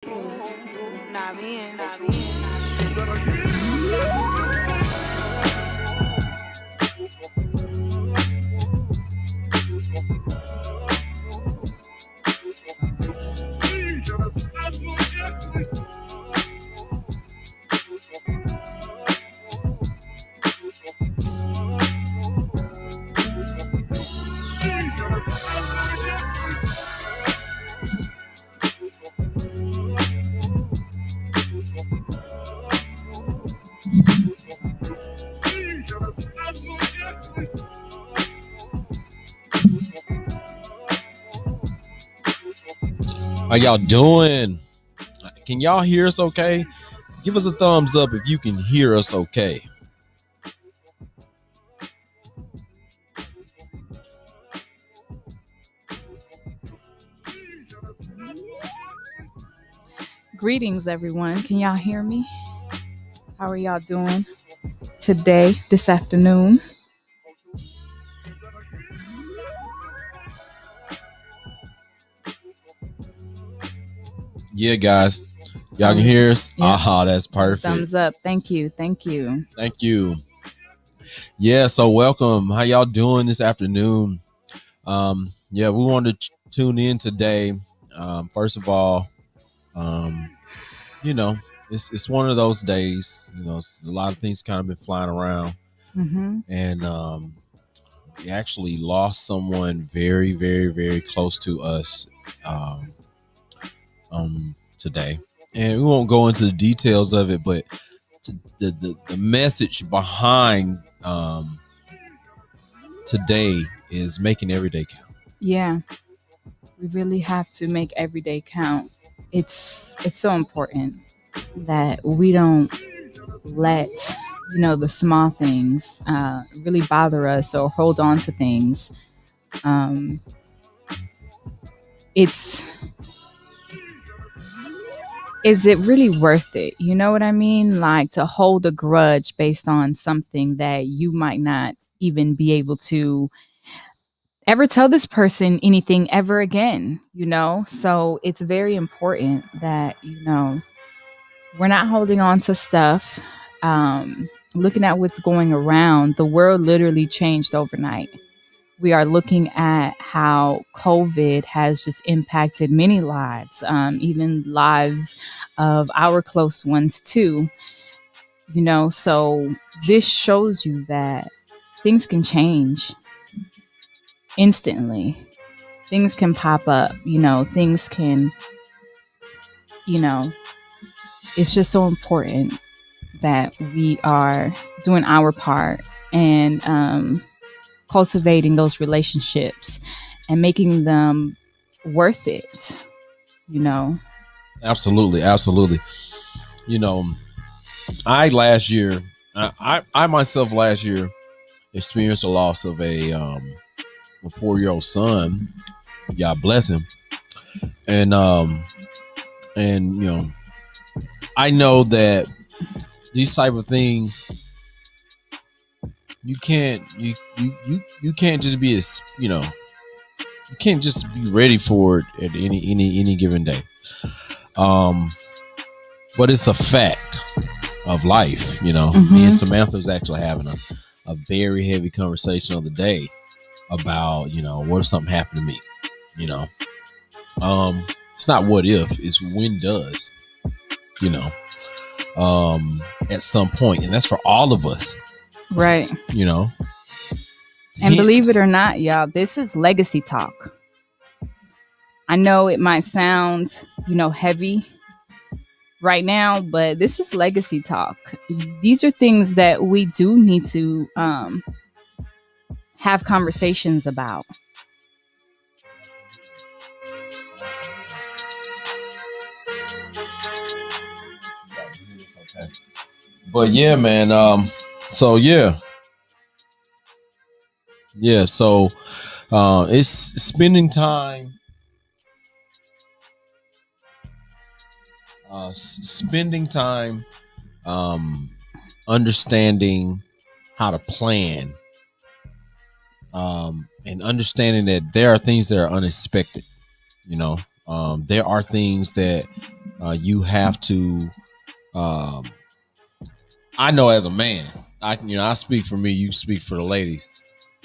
Nah, me. How y'all doing? Can y'all hear us okay? Give us a thumbs up if you can hear us okay. Greetings, everyone. Can y'all hear me? How are y'all doing today, this afternoon? Yeah, guys. Y'all can hear us? Yep. Aha, that's perfect. Thumbs up. Thank you. Thank you. Thank you. Yeah, so welcome. How y'all doing this afternoon? Yeah, we wanted to tune in today. First of all, you know, it's one of those days. You know, a lot of things kind of been flying around, and we actually lost someone very, very, very close to us today, and we won't go into the details of it, but the message behind today is making every day count. Yeah, we really have to make every day count. It's so important that we don't let the small things really bother us or hold on to things. Um, it's is it really worth it? You know what I mean? Like to hold a grudge based on something that you might not even be able to ever tell this person anything ever again, So it's very important that, we're not holding on to stuff. Looking at what's going around, the world literally changed overnight. We are looking at how COVID has just impacted many lives, even lives of our close ones too. So this shows you that things can change instantly. Things can pop up, things can, you know, it's just so important that we are doing our part and cultivating those relationships and making them worth it, Absolutely. You know, I myself last year experienced a loss of a 4-year-old son. God bless him. And I know that these type of things you can't just be you can't just be ready for it at any given day. But it's a fact of life. Me and Samantha was actually having a very heavy conversation the other day about what if something happened to me. It's not what if, it's when does. At some point, and that's for all of us, right? And believe it or not, y'all, this is legacy talk. I know it might sound heavy right now, but this is legacy talk. These are things that we do need to have conversations about. But yeah, man. So it's spending time. Understanding how to plan, and understanding that there are things that are unexpected. There are things that You have to. Um, I know as a man, I speak for me. You speak for the ladies.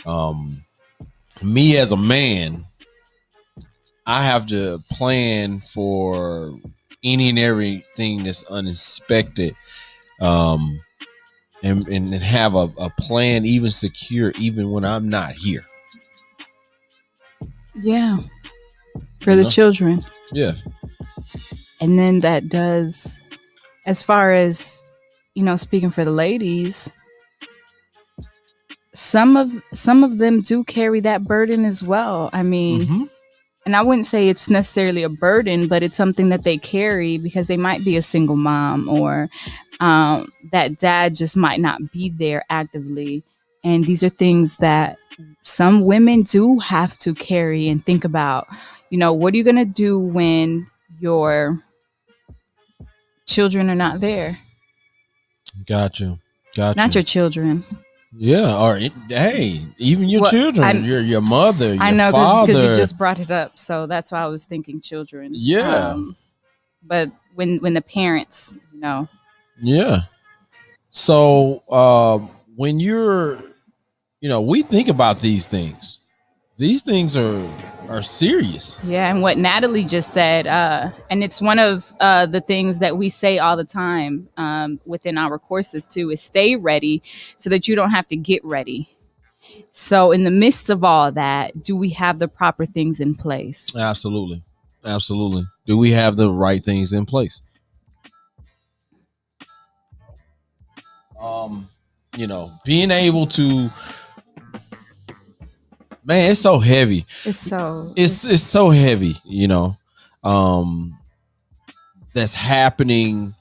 Um, Me as a man, I have to plan for any and everything that's unexpected, um, and have a plan, even secure, even when I'm not here. Yeah, for You the know? children. Yeah, And then that does, as far as, speaking for the ladies, some of them do carry that burden as well. I mean, mm-hmm. and I wouldn't say it's necessarily a burden, but it's something that they carry because they might be a single mom, or that dad just might not be there actively. And these are things that some women do have to carry and think about. What are you going to do when your children are not there? Got you. Not your children. Yeah, or hey, even your Well, children, your mother, I your know, because you father. just brought it up, so that's why I was thinking children. Yeah. But when the parents, Yeah. So when you're, we think about these things. These things are serious. yeah, and what Natalie just said, and it's one of the things that we say all the time within our courses too, is stay ready so that you don't have to get ready. So in the midst of all that, do we have the proper things in place? Absolutely. Absolutely. Do we have the right things in place? Being able to, man, it's so heavy. It's so heavy, that's happening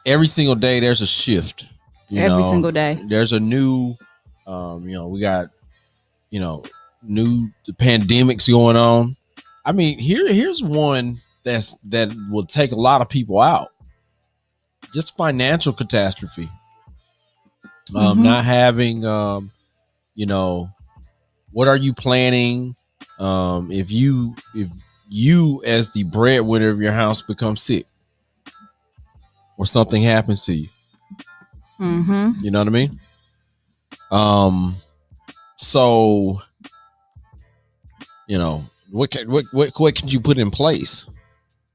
every single day. There's a shift, every single day. There's a new, we got, new pandemics going on. I mean, here's one that will take a lot of people out. Just financial catastrophe. Not having, what are you planning? If you as the breadwinner of your house become sick, or something happens to you, you know what I mean? So, what can you put in place?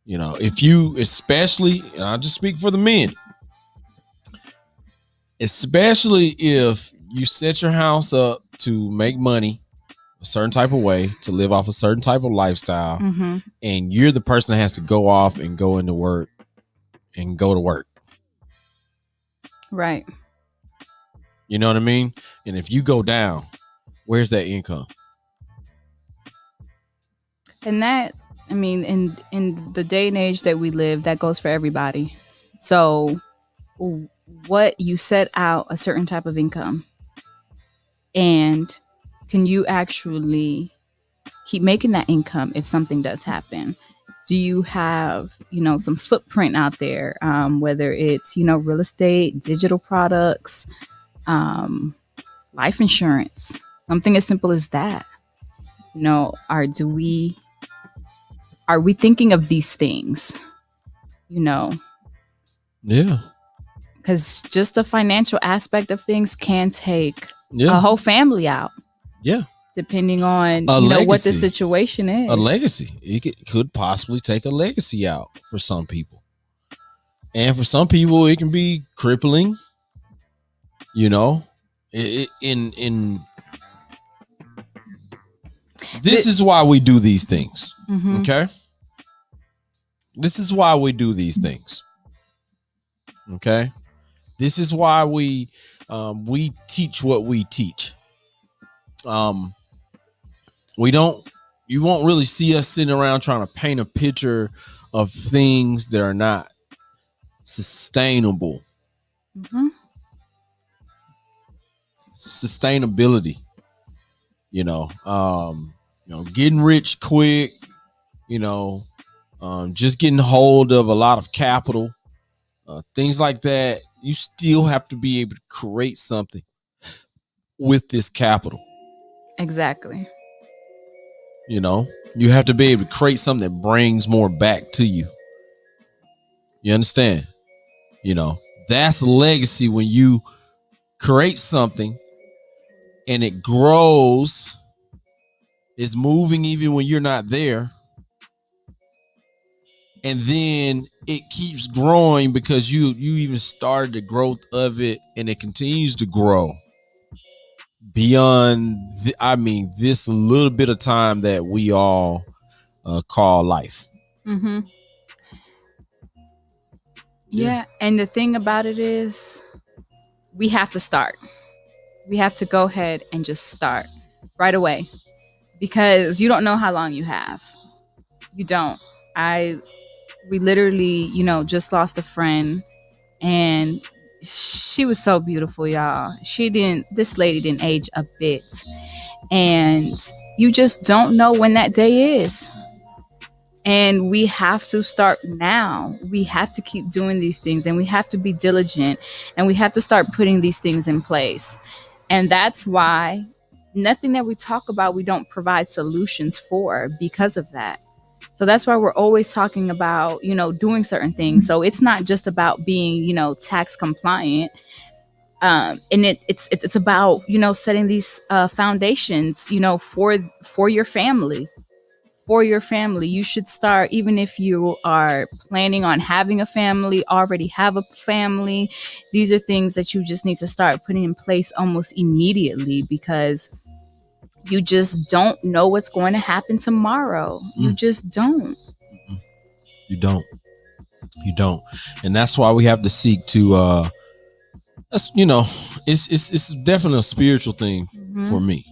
If you, especially, and I'll just speak for the men, especially if you set your house up to make money a certain type of way, to live off a certain type of lifestyle, and you're the person that has to go off and go into work and go to work. Right. You know what I mean? And if you go down, where's that income? And that, I mean, in the day and age that we live, that goes for everybody. So what you set out a certain type of income, and can you actually keep making that income if something does happen? Do you have, some footprint out there, whether it's, real estate, digital products, life insurance, something as simple as that? Are we thinking of these things? Yeah. Because just the financial aspect of things can take Yeah. a whole family out. Yeah. Depending on legacy. what the situation is. A legacy. It could possibly take a legacy out for some people. And for some people, it can be crippling. This is why we do these things. Okay. This is why we do these things. Okay. This is why we teach what we teach. You won't really see us sitting around trying to paint a picture of things that are not sustainable. Sustainability, getting rich quick, just getting hold of a lot of capital, things like that. You still have to be able to create something with this capital. Exactly. You have to be able to create something that brings more back to you. You understand? You know, that's legacy when you create something and it grows, is moving even when you're not there. And then it keeps growing because you even started the growth of it, and it continues to grow beyond this little bit of time that we all call life. Mm-hmm. Yeah. And the thing about it is, we have to start. We have to go ahead and just start right away, because you don't know how long you have. You don't. We literally, just lost a friend, and she was so beautiful, y'all. This lady didn't age a bit. And you just don't know when that day is. And we have to start now. We have to keep doing these things, and we have to be diligent, and we have to start putting these things in place. And that's why nothing that we talk about, we don't provide solutions for, because of that. So that's why we're always talking about, doing certain things. So it's not just about being, tax compliant. And it's about, setting these foundations, for your family. For your family, you should start, even if you are planning on having a family, already have a family. These are things that you just need to start putting in place almost immediately, because you just don't know what's going to happen tomorrow. You just don't. You don't. And that's why we have to seek to that's it's definitely a spiritual thing for me.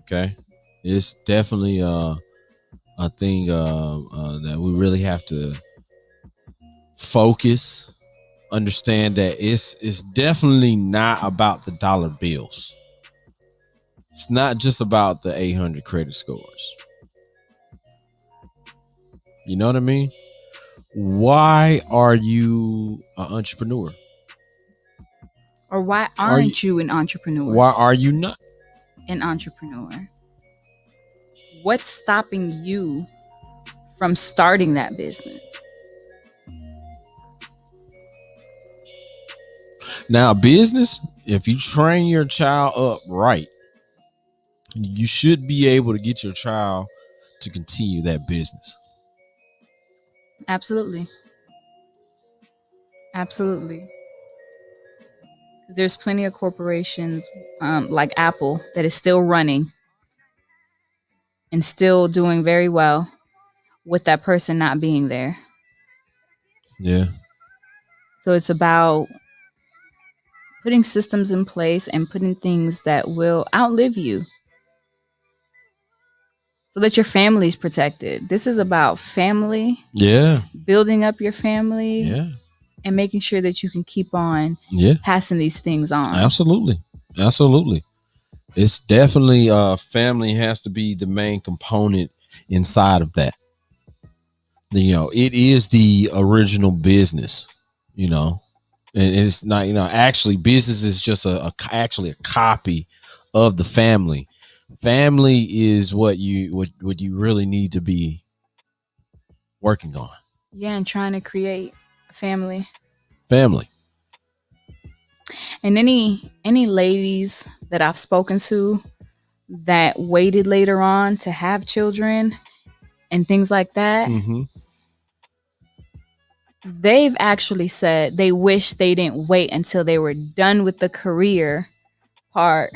Okay. It's definitely a thing that we really have to focus, understand that it's definitely not about the dollar bills. It's not just about the 800 credit scores. You know what I mean? Why are you an entrepreneur? Or why aren't you an entrepreneur? Why are you not an entrepreneur? What's stopping you from starting that business? Now, business, if you train your child up right, you should be able to get your child to continue that business. Absolutely. Absolutely. There's plenty of corporations like Apple that is still running and still doing very well with that person not being there. Yeah. So it's about putting systems in place and putting things that will outlive you, so that your family is protected. This is about family. Yeah. Building up your family. Yeah. And making sure that you can keep on passing these things on. Absolutely. It's definitely family has to be the main component inside of that. It is the original business, and it's not, actually business is just actually a copy of the family. Family is what you really need to be working on. Yeah, and trying to create a family. And any ladies that I've spoken to that waited later on to have children and things like that, they've actually said they wish they didn't wait until they were done with the career part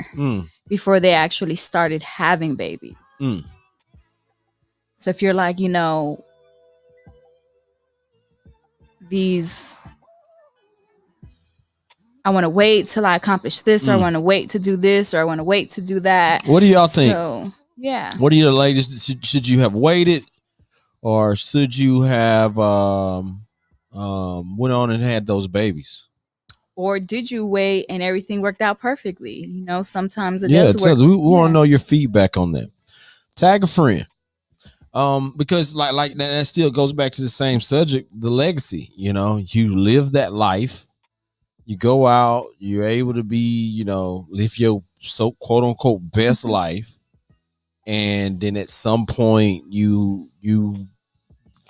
before they actually started having babies. So if you're like, I want to wait till I accomplish this, or I want to wait to do this, or I want to wait to do that. What do y'all think? So, yeah. What do you ladies? Should you have waited, or should you have went on and had those babies? Or did you wait and everything worked out perfectly? Sometimes it does work. We want to know your feedback on that. Tag a friend. Because like that still goes back to the same subject, the legacy. You live that life. You go out, you're able to be, live your so quote unquote best life. And then at some point you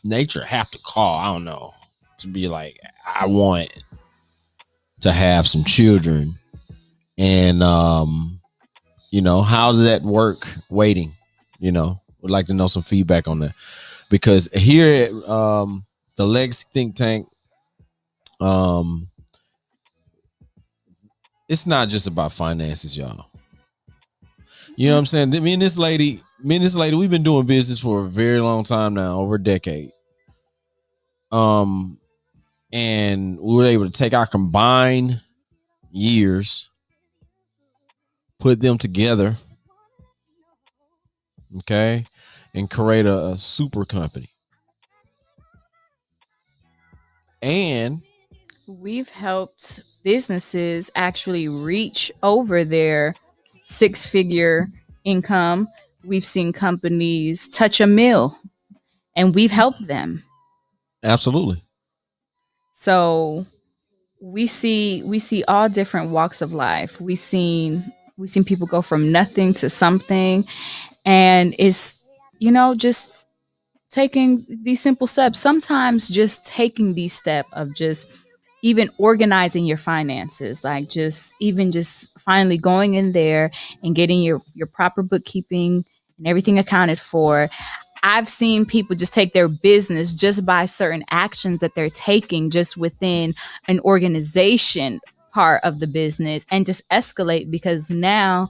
nature have to call, I don't know, to be like, I want to have some children, and how does that work? Waiting, would like to know some feedback on that, because here at the Legacy Think Tank, it's not just about finances, y'all. You know what I'm saying? Me and this lady, we've been doing business for a very long time now, over a decade. And we were able to take our combined years, put them together, okay, and create a super company. And we've helped businesses actually reach over their 6-figure income. We've seen companies touch a mill, and we've helped them. Absolutely. So we see all different walks of life. We've seen people go from nothing to something, and it's just taking these simple steps. Sometimes just taking these steps of just even organizing your finances, like just finally going in there and getting your proper bookkeeping and everything accounted for. I've seen people just take their business just by certain actions that they're taking just within an organization part of the business, and just escalate, because now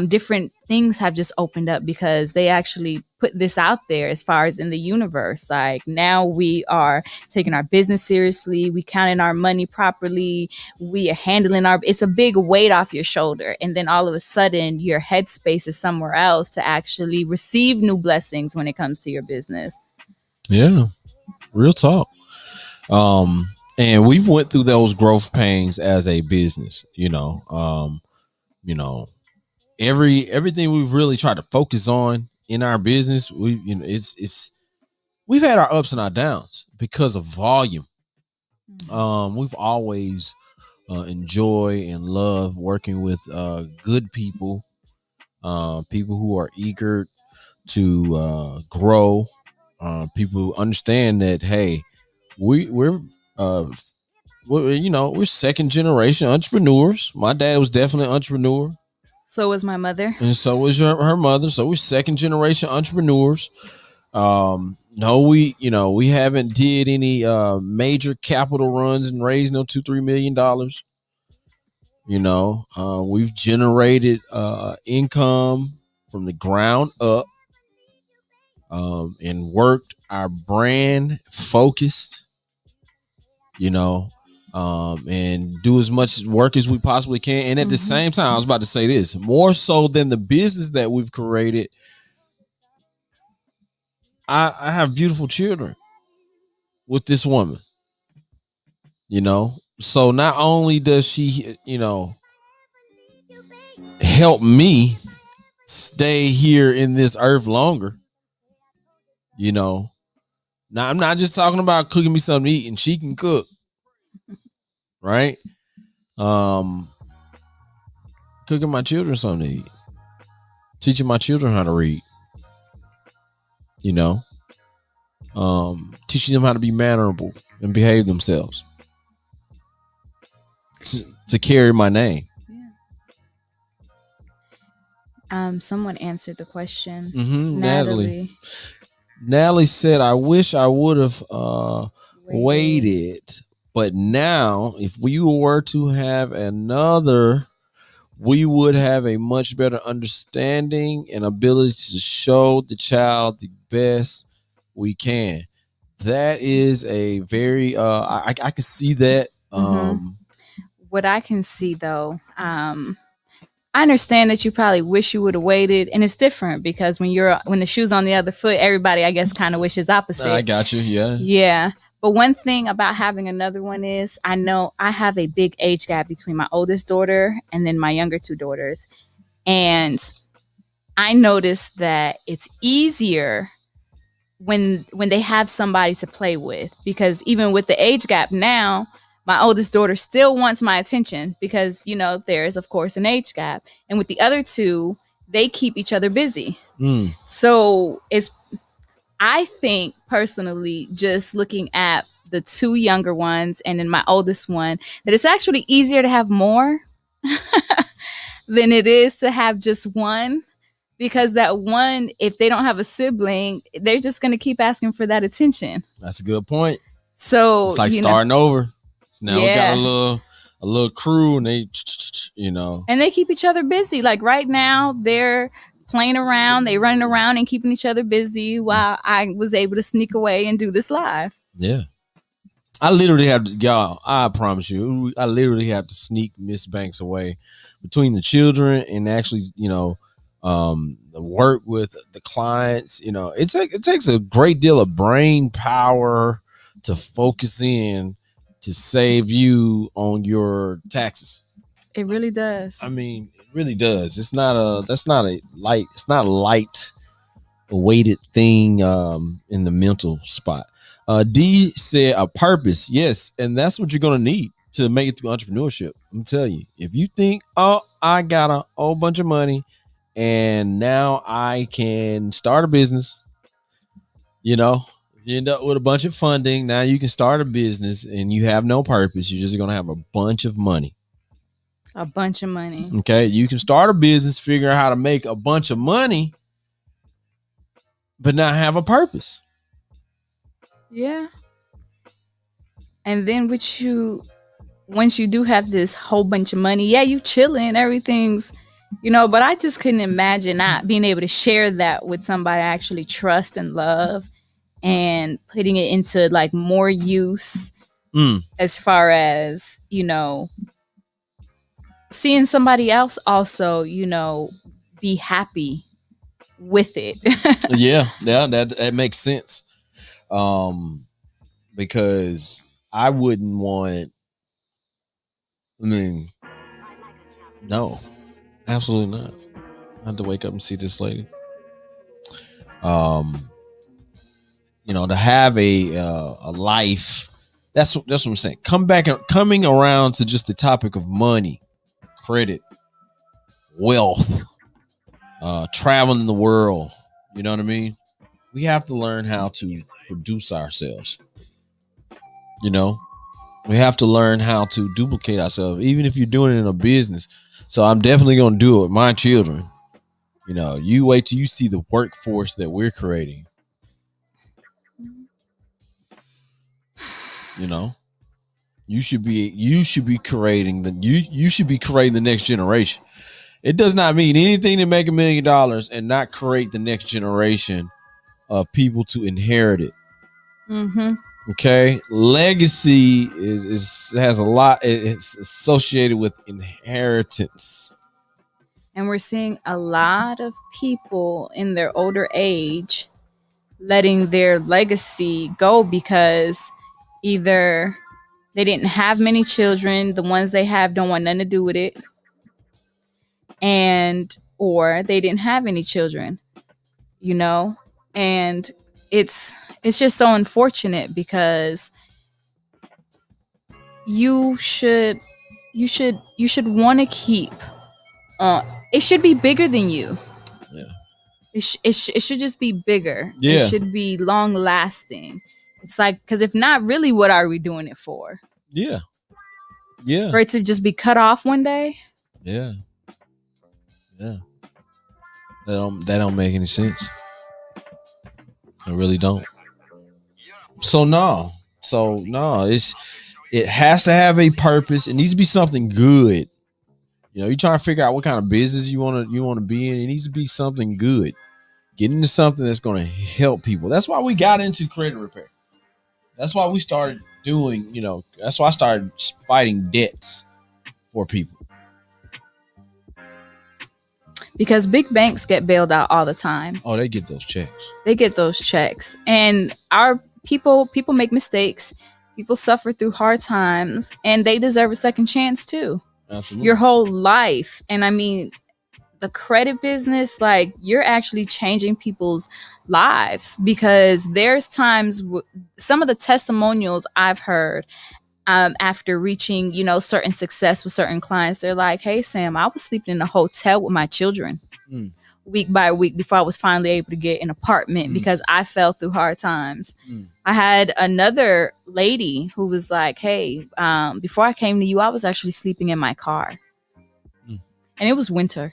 different things have just opened up because they actually put this out there as far as in the universe. Like, now we are taking our business seriously, we counting our money properly, we are handling it's a big weight off your shoulder, and then all of a sudden your headspace is somewhere else to actually receive new blessings when it comes to your business. Yeah, real talk. And we've went through those growth pains as a business, everything we've really tried to focus on in our business, we've had our ups and our downs because of volume. We've always enjoy and love working with good people, people who are eager to grow, people who understand that, hey, we're second generation entrepreneurs. My dad was definitely an entrepreneur. So was my mother. And so was her mother. So we're second generation entrepreneurs. No, we haven't did any major capital runs and raised no $2-3 million. We've generated income from the ground up, and worked our brand focused, and do as much work as we possibly can. And at the same time, I was about to say this, more so than the business that we've created, I have beautiful children with this woman, so not only does she, help me stay here in this earth longer, now I'm not just talking about cooking me something to eat, and she can cook, right? Cooking my children something to eat, teaching my children how to read, teaching them how to be mannerable and behave themselves, to carry my name. Someone answered the question. Natalie said, I wish I would have waited, but now if we were to have another, we would have a much better understanding and ability to show the child the best we can. That is a very I can see that. What I can see though, I understand that you probably wish you would have waited, and it's different because when the shoe's on the other foot, everybody, I guess, kind of wishes opposite. I got you. Yeah. But one thing about having another one is, I know I have a big age gap between my oldest daughter and then my younger two daughters. And I noticed that it's easier when they have somebody to play with, because even with the age gap now, my oldest daughter still wants my attention because, there is, of course, an age gap. And with the other two, they keep each other busy. So I think personally, just looking at the two younger ones and then my oldest one, that it's actually easier to have more than it is to have just one. Because that one, if they don't have a sibling, they're just going to keep asking for that attention. That's a good point. So it's like starting over. So now we got yeah. a little crew, and they, and they keep each other busy. Like right now, they're playing around, they running around and keeping each other busy while I was able to sneak away and do this live. Yeah. I literally have to, y'all, I promise you, I literally have to sneak Miss Banks away between the children and actually, the work with the clients. It takes a great deal of brain power to focus in to save you on your taxes. It really does. I mean, it really does. It's not a light weighted thing in the mental spot. D said a purpose. Yes, and that's what you're gonna need to make it through entrepreneurship. I'm telling you, if you think, oh, I got a whole bunch of money and now I can start a business, you end up with a bunch of funding. Now you can start a business and you have no purpose. You're just gonna have a bunch of money. A bunch of money. Okay, you can start a business, figure out how to make a bunch of money, but not have a purpose. Yeah. And then once you do have this whole bunch of money, yeah, you chilling, everything's, but I just couldn't imagine not being able to share that with somebody I actually trust and love and putting it into like more use as far as, seeing somebody else also, be happy with it. yeah, that makes sense. Because I wouldn't want, no, absolutely not. I had to wake up and see this lady. To have a life. That's what I'm saying. Coming around to just the topic of money, credit, wealth, traveling the world. You know what I mean? We have to learn how to produce ourselves. We have to learn how to duplicate ourselves, even if you're doing it in a business. So I'm definitely going to do it with my children. You wait till you see the workforce that we're creating. You should be creating the next generation. It does not mean anything to make $1 million and not create the next generation of people to inherit it. Mm-hmm. Okay, legacy has a lot. It's associated with inheritance, and we're seeing a lot of people in their older age letting their legacy go because either they didn't have many children, the ones they have don't want nothing to do with it, or they didn't have any children, and it's just so unfortunate because you should want to keep it should be bigger than you. Yeah, it should just be bigger. Yeah, it should be long lasting. It's like, because if not, really, what are we doing it for? Yeah For it to just be cut off one day? Yeah that don't make any sense. I really don't. So no, it has to have a purpose. It needs to be something good. You're trying to figure out what kind of business you want to be in. It needs to be something good. Get into something that's going to help people. That's why we got into credit repair. That's why we started doing, that's why I started fighting debts for people. Because big banks get bailed out all the time. Oh, they get those checks. And our people make mistakes. People suffer through hard times, and they deserve a second chance too. Absolutely. Your whole life. And I mean, the credit business, like, you're actually changing people's lives, because there's times some of the testimonials I've heard after reaching, certain success with certain clients, they're like, hey, Sam, I was sleeping in a hotel with my children. week by week before I was finally able to get an apartment because I fell through hard times. I had another lady who was like, hey, before I came to you, I was actually sleeping in my car. And it was winter.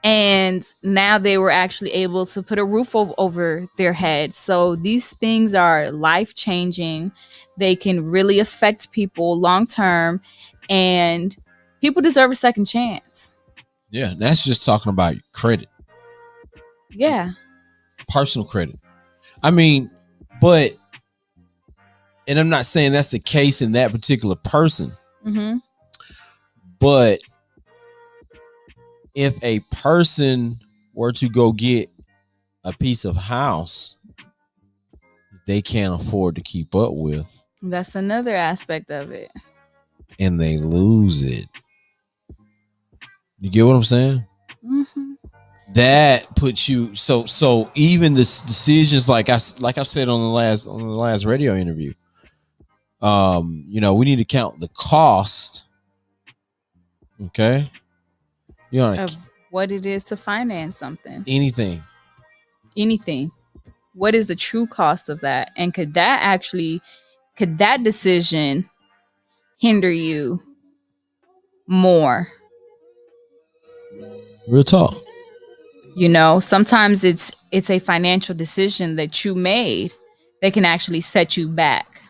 And now they were actually able to put a roof over their head. So these things are life-changing. They can really affect people long term. And people deserve a second chance. Yeah, that's just talking about credit. Yeah. Personal credit. I mean, but, and I'm not saying that's the case in that particular person. But if a person were to go get a piece of house they can't afford to keep up with, that's another aspect of it, and they lose it. You get what I'm saying? That puts you so even the decisions like I said on the last radio interview, you know, we need to count the cost. Okay. You know, of what it is to finance something. Anything. What is the true cost of that? And could that decision hinder you more? Real talk. You know, sometimes it's a financial decision that you made that can actually set you back.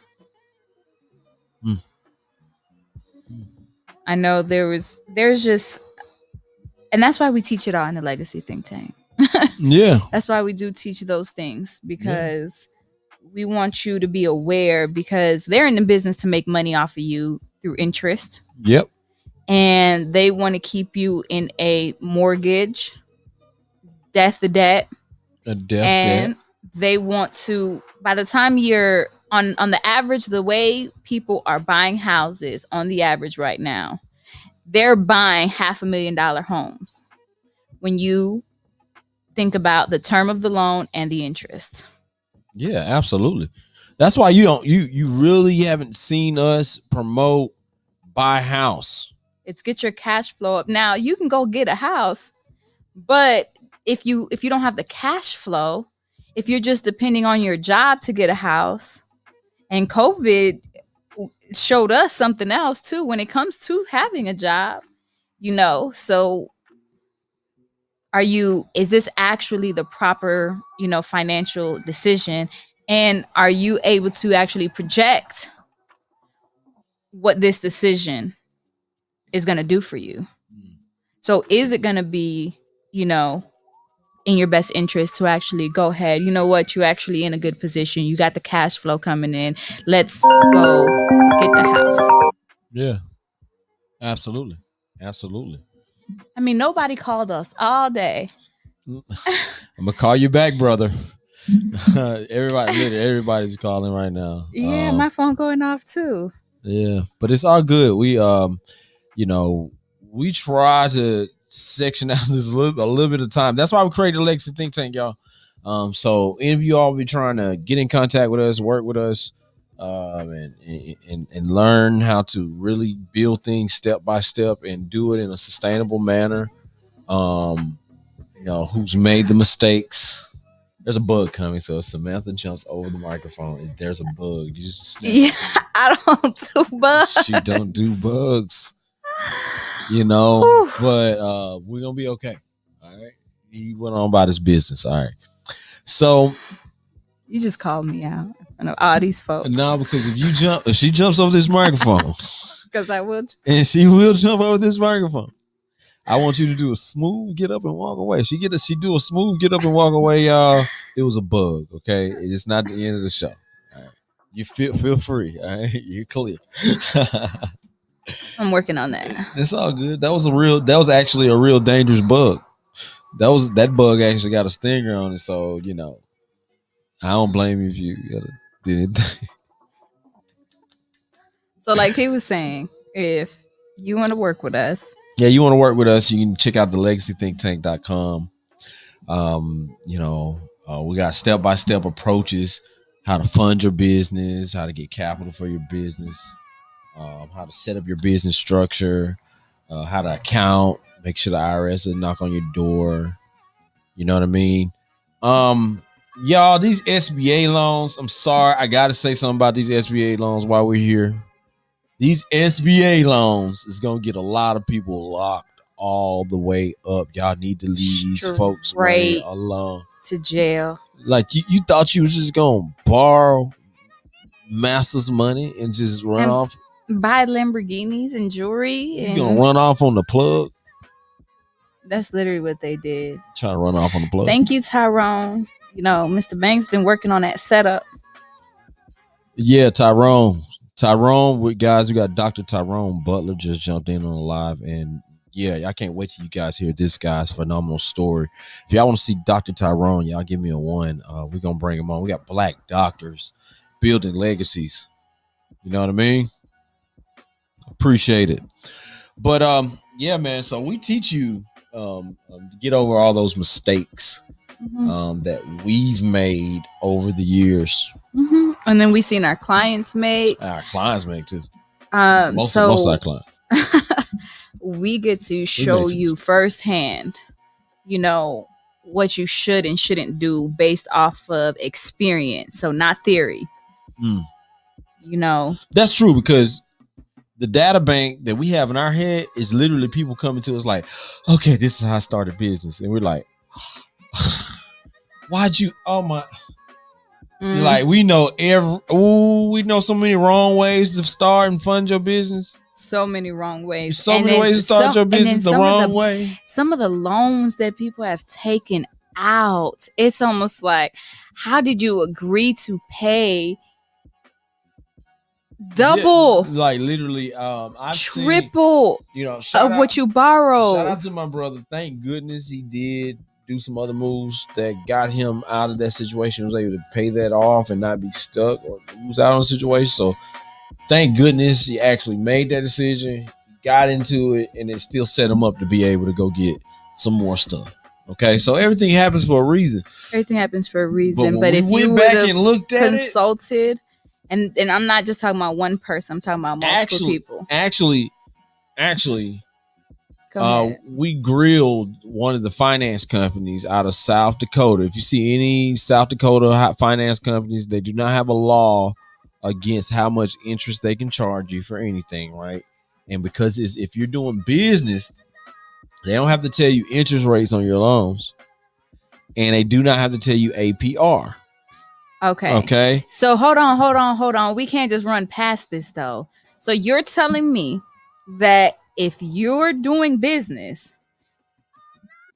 I know there's just, and that's why we teach it all in the Legacy Think Tank. Yeah. That's why we do teach those things, because we want you to be aware, because they're in the business to make money off of you through interest. Yep. And they want to keep you in a mortgage, debt, and they want to, by the time you're on the average, the way people are buying houses on the average right now, they're buying $500,000 homes. When you think about the term of the loan and the interest. Yeah, absolutely. That's why you really haven't seen us promote buy house. It's get your cash flow up. Now you can go get a house, but if you don't have the cash flow, if you're just depending on your job to get a house, and COVID showed us something else too when it comes to having a job, you know, so is this actually the proper, you know, financial decision? And are you able to actually project what this decision is going to do for you? So is it going to be, you know, in your best interest to actually go ahead, you know what, you're actually in a good position, you got the cash flow coming in, let's go get the house. Yeah, absolutely. I mean, nobody called us all day. I'm gonna call you back, brother. Everybody's calling right now. Yeah, my phone going off too. Yeah, but it's all good. We you know, we try to section out this a little bit of time. That's why we created the Legacy Think Tank, y'all. So any of you all be trying to get in contact with us, work with us, and learn how to really build things step by step and do it in a sustainable manner. You know, who's made the mistakes. There's a bug coming, so Samantha jumps over the microphone. There's a bug. You just I don't do bugs. She don't do bugs. You know, whew. But we're gonna be okay. All right. He went on about his business. All right. So you just called me out in front of all these folks. No, because if she jumps over this microphone. Because I will. And she will jump over this microphone. I want you to do a smooth get up and walk away. She do a smooth get up and walk away, y'all. It was a bug, okay? It's not the end of the show. All right. You feel free, all right? You're clear. I'm working on that. It's all good. That was actually a real dangerous bug. That bug actually got a stinger on it, so you know, I don't blame you if you did anything. So like he was saying, if you want to work with us. Yeah, you want to work with us, you can check out the legacythinktank.com. You know, we got step-by-step approaches, how to fund your business, how to get capital for your business, how to set up your business structure, how to account, Make sure the IRS doesn't knock on your door. You know what I mean? Y'all, these SBA loans, I'm sorry, I gotta say something about these SBA loans while we're here. These SBA loans is gonna get a lot of people locked all the way up. Y'all need to leave these folks money alone. To jail. Like you thought you was just gonna borrow master's money and just run off, buy Lamborghinis and jewelry. You gonna run off on the plug? That's literally what they did. Trying to run off on the plug. Thank you, Tyrone. You know, Mr. Banks been working on that setup. Yeah, Tyrone, guys, we got Dr. Tyrone Butler just jumped in on the live, and yeah, I can't wait till you guys hear this guy's phenomenal story. If y'all want to see Dr. Tyrone, y'all give me a 1. We're gonna bring him on. We got black doctors building legacies. You know what I mean? Appreciate it. But yeah, man. So we teach you to get over all those mistakes that we've made over the years. And then we seen our clients make. Our clients make too. Most of our clients. We get to show you firsthand, you know, what you should and shouldn't do based off of experience. So not theory. You know. That's true, because the data bank that we have in our head is literally people coming to us like, okay, this is how I started business. And we're like, why'd you, oh my, like we know we know so many wrong ways to start and fund your business. So many wrong ways. So many ways to start your business the wrong way. Some of the loans that people have taken out, it's almost like, how did you agree to pay double? Yeah, like literally, triple, seen, of what you borrowed. Shout out to my brother. Thank goodness he did do some other moves that got him out of that situation. He was able to pay that off and not be stuck or lose out on the situation. So thank goodness he actually made that decision, got into it, and it still set him up to be able to go get some more stuff. Okay, so everything happens for a reason. Everything happens for a reason. But if you went back and looked at consulted, and I'm not just talking about one person, I'm talking about multiple people. Actually, we grilled one of the finance companies out of South Dakota. If you see any South Dakota finance companies, they do not have a law against how much interest they can charge you for anything, right? And because if you're doing business, they don't have to tell you interest rates on your loans, and they do not have to tell you APR. Okay. So hold on. We can't just run past this though. So you're telling me that if you're doing business,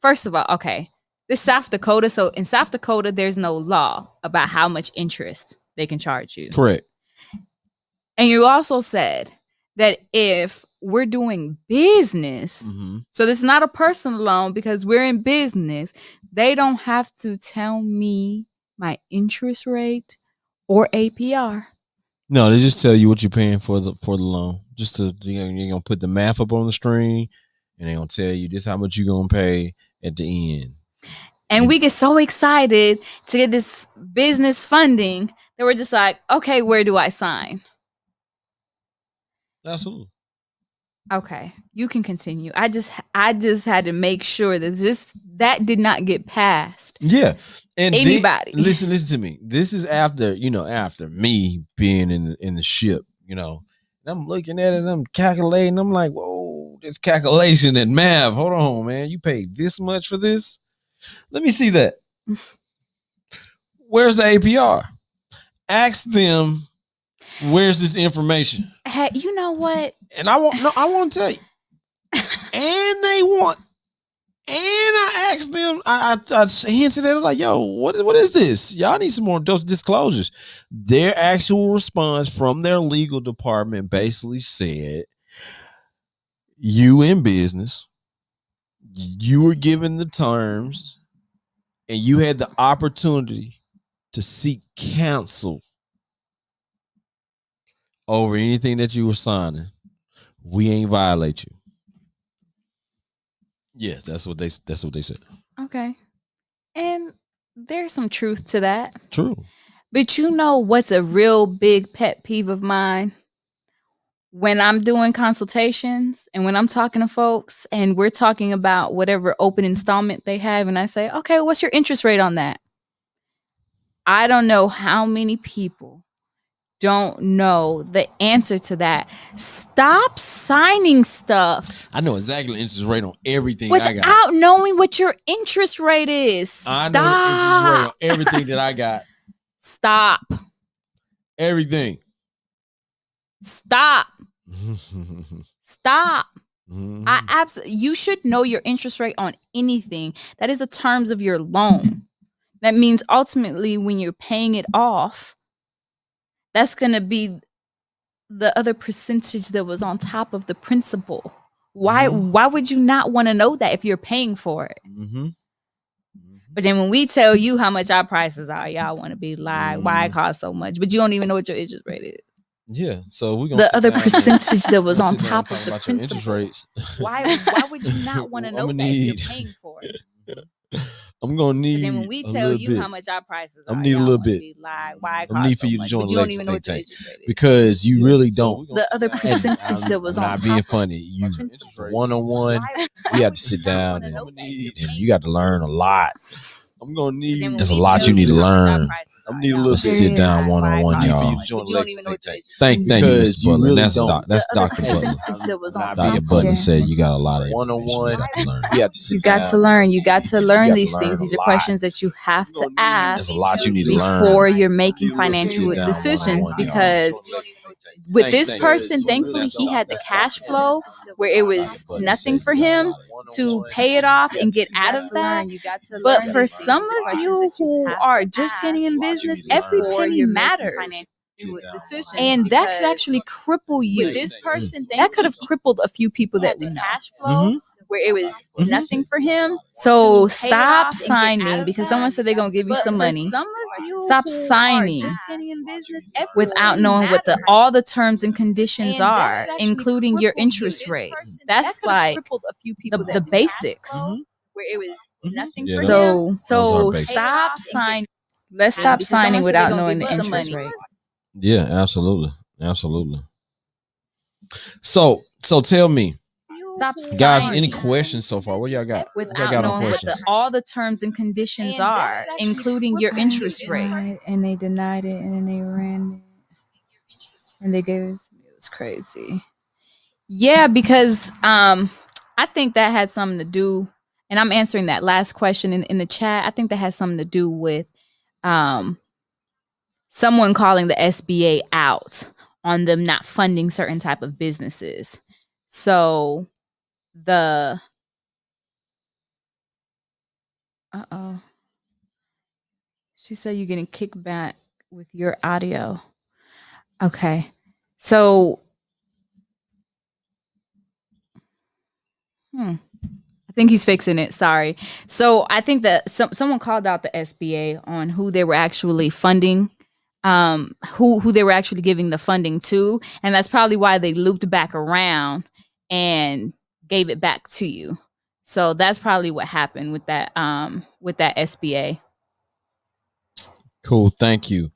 first of all, okay, this South Dakota. So in South Dakota, there's no law about how much interest they can charge you. Correct. And you also said that if we're doing business, so this is not a personal loan because we're in business, they don't have to tell me my interest rate or APR. No, they just tell you what you're paying for the loan. Just to you're gonna put the math up on the screen, and they're gonna tell you this how much you're gonna pay at the end. And we get so excited to get this business funding that we're just like, okay, where do I sign? Absolutely. Okay, you can continue. I just had to make sure that that did not get past. Yeah. And anybody. Listen to me. This is after me being in the ship, and I'm looking at it and I'm calculating. I'm like, whoa, this calculation and math. Hold on, man. You paid this much for this? Let me see that. Where's the APR? Ask them, where's this information? Hey, you know what? And I want to tell you. And they want. And I asked them, I hinted at it like, yo, what is this? Y'all need some more disclosures. Their actual response from their legal department basically said, you in business, you were given the terms, and you had the opportunity to seek counsel over anything that you were signing. We ain't violate you. Yes, that's what they said. Okay. And there's some truth to that. True. But you know what's a real big pet peeve of mine? when I'm doing consultations and when I'm talking to folks and we're talking about whatever open installment they have, and I say, okay, what's your interest rate on that? I don't know how many people don't know the answer to that. Stop signing stuff I know exactly the interest rate on everything I got. without knowing what your interest rate is. I know the interest rate on Stop. everything that I got. Stop. Everything. Stop. Stop. Mhm. You should know your interest rate on anything. That is the terms of your loan. That means ultimately when you're paying it off, that's going to be the other percentage that was on top of the principal. Why would you not want to know that if you're paying for it? But then when we tell you how much our prices are, y'all want to be like, why it costs so much? But you don't even know what your interest rate is. Yeah, so we're gonna The other percentage that was we'll on sit down and top talk of the about your interest principal. rates. Why would you not want to know I'ma that if need- you're paying for it? I'm gonna need. But then when we a tell little you bit. how much our prices are, I'm gonna need a y'all little wanna bit. be like, why it I'm need costs for so you to much? join But the you don't Legacy even know what your Tank interest rate is. because you really don't. The other percentage that was on not top being of funny. You principal. one-on-one. Why We have would to you sit not down wanna and, know that if you're and paying you got to for it? learn a lot. I'm gonna But then need. when There's a we lot tell you need to how much our learn. prices I'm are, need a y'all little wanna bit be sit down like, why one-on-one, it costs so y'all. much? But you don't even know what your interest Thank you, Because Mr. Butler. really That's don't. that's The other Dr. Butler. percentage that was on Dr. top Butler of said you got a lot of information one-on-one. you got to learn. You got to learn. You got to learn these things. These are questions that you have to There's ask a lot you need to learn. before you're making You will sit financial down decisions. one-on-one, y'all. Because with Thank- this thank- person, so thankfully, that's he Dr. had the that's cash Dr. flow where it was Dr. Butler nothing said for you got a him lot of to one-on-one. pay it off and get You out got of to that. learn. But for some of you who are just getting in business, every penny matters. And that could actually cripple you. With this person, That could have crippled a few people that we know. Mhm. Where it was Mhm. nothing for him. So stop signing because someone said they're gonna give you some money. Stop signing without knowing what all the terms and conditions are, including your interest rate. That's like the basics. Where it was nothing for So Those are basics. stop signing. Let's stop signing without knowing the interest rate. Yeah, absolutely. Absolutely. So tell me, Stop guys, signing any questions so far? What y'all got? What y'all without got on knowing what questions? all the terms and conditions are, including your interest rate. And they denied it, and then they ran it, and they gave it. It was crazy. Yeah, because I think that had something to do, and I'm answering that last question in the chat. I think that has something to do with someone calling the SBA out on them not funding certain type of businesses. So the she said you're getting kickback with your audio. Okay. So I think he's fixing it. Sorry. So I think that someone called out the SBA on who they were actually funding, who they were actually giving the funding to, and that's probably why they looped back around and gave it back to you. So that's probably what happened with that SBA. Cool. Thank you.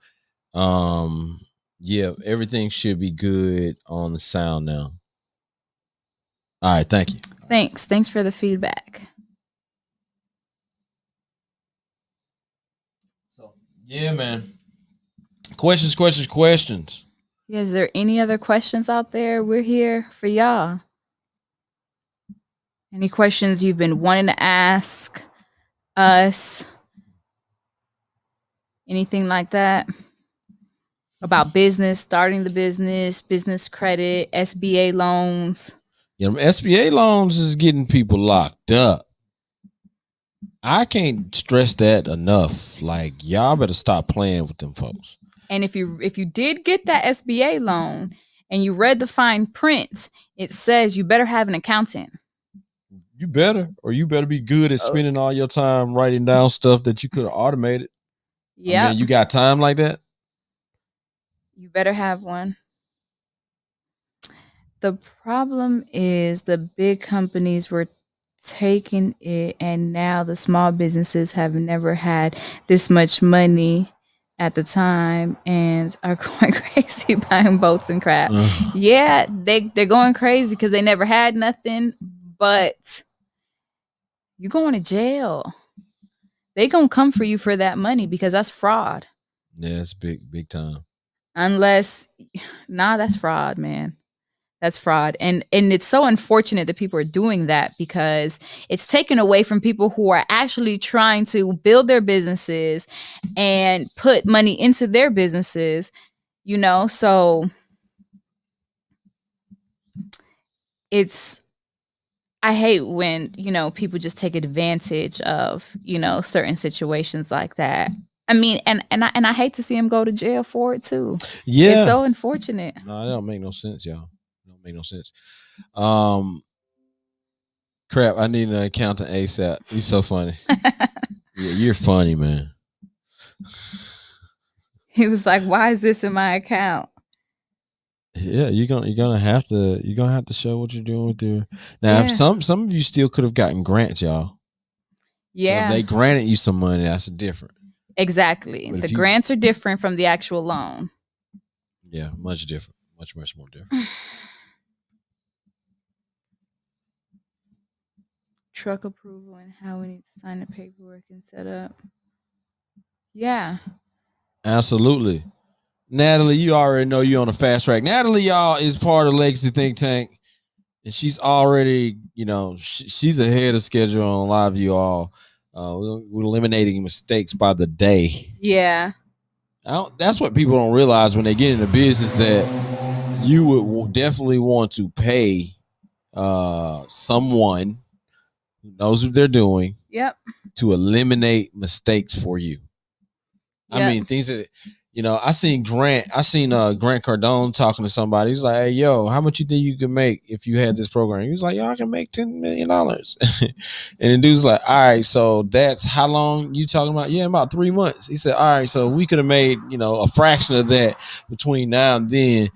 Yeah, everything should be good on the sound now. All right, thank you. Thanks for the feedback. So yeah, man. Questions. Yeah, is there any other questions out there? We're here for y'all. Any questions you've been wanting to ask us? Anything like that? About business, starting the business credit, SBA loans. Yeah, SBA loans is getting people locked up. I can't stress that enough. Like, y'all better stop playing with them folks. And if you did get that SBA loan and you read the fine print, it says you better have an accountant. You better be good at spending all your time writing down stuff that you could have automated. Yeah. I mean, you got time like that? You better have one. The problem is the big companies were taking it, and now the small businesses have never had this much money at the time and are going crazy buying boats and crap. Uh, Yeah, they're going crazy because they never had nothing, but you going to jail. They gonna come for you for that money because that's fraud. yeah, it's big time. Unless, nah, that's fraud, man. That's fraud. And it's so unfortunate that people are doing that because it's taken away from people who are actually trying to build their businesses and put money into their businesses, you know? So it's I hate when, people just take advantage of, certain situations like that. I mean, and I hate to see him go to jail for it too. It's Yeah, so unfortunate. no, that don't make no sense, y'all. It don't make no sense. Um, crap, I need an accountant ASAP. He's so funny. Yeah, you're funny, man. He was like, "Why is this in my account?" Yeah, you're gonna have to show what you're doing with your now. If Yeah. some of you still could have gotten grants, y'all. So if Yeah, they granted you some money, that's different. exactly. But The if you, grants are different from the actual loan. yeah, much different, much more different. Truck approval and how we need to sign the paperwork and set up. Yeah. Absolutely. Natalie, you already know you're on a fast track. Natalie, y'all, is part of Legacy Think Tank, and she's already, she's ahead of schedule on a lot of you all. We're eliminating mistakes by the day. Yeah. That's what people don't realize when they get into business, that you would definitely want to pay someone who knows what they're doing Yep. to eliminate mistakes for you. Yep. I mean, things that I seen Grant Cardone talking to somebody. He's like, "Hey, yo, how much you think you could make if you had this program?" He was like, "Yo, I can make $10 million." And the dude's like, "All right, so that's how long you talking about?" Yeah, about 3 months. He said, "All right, so we could have made a fraction of that between now and then.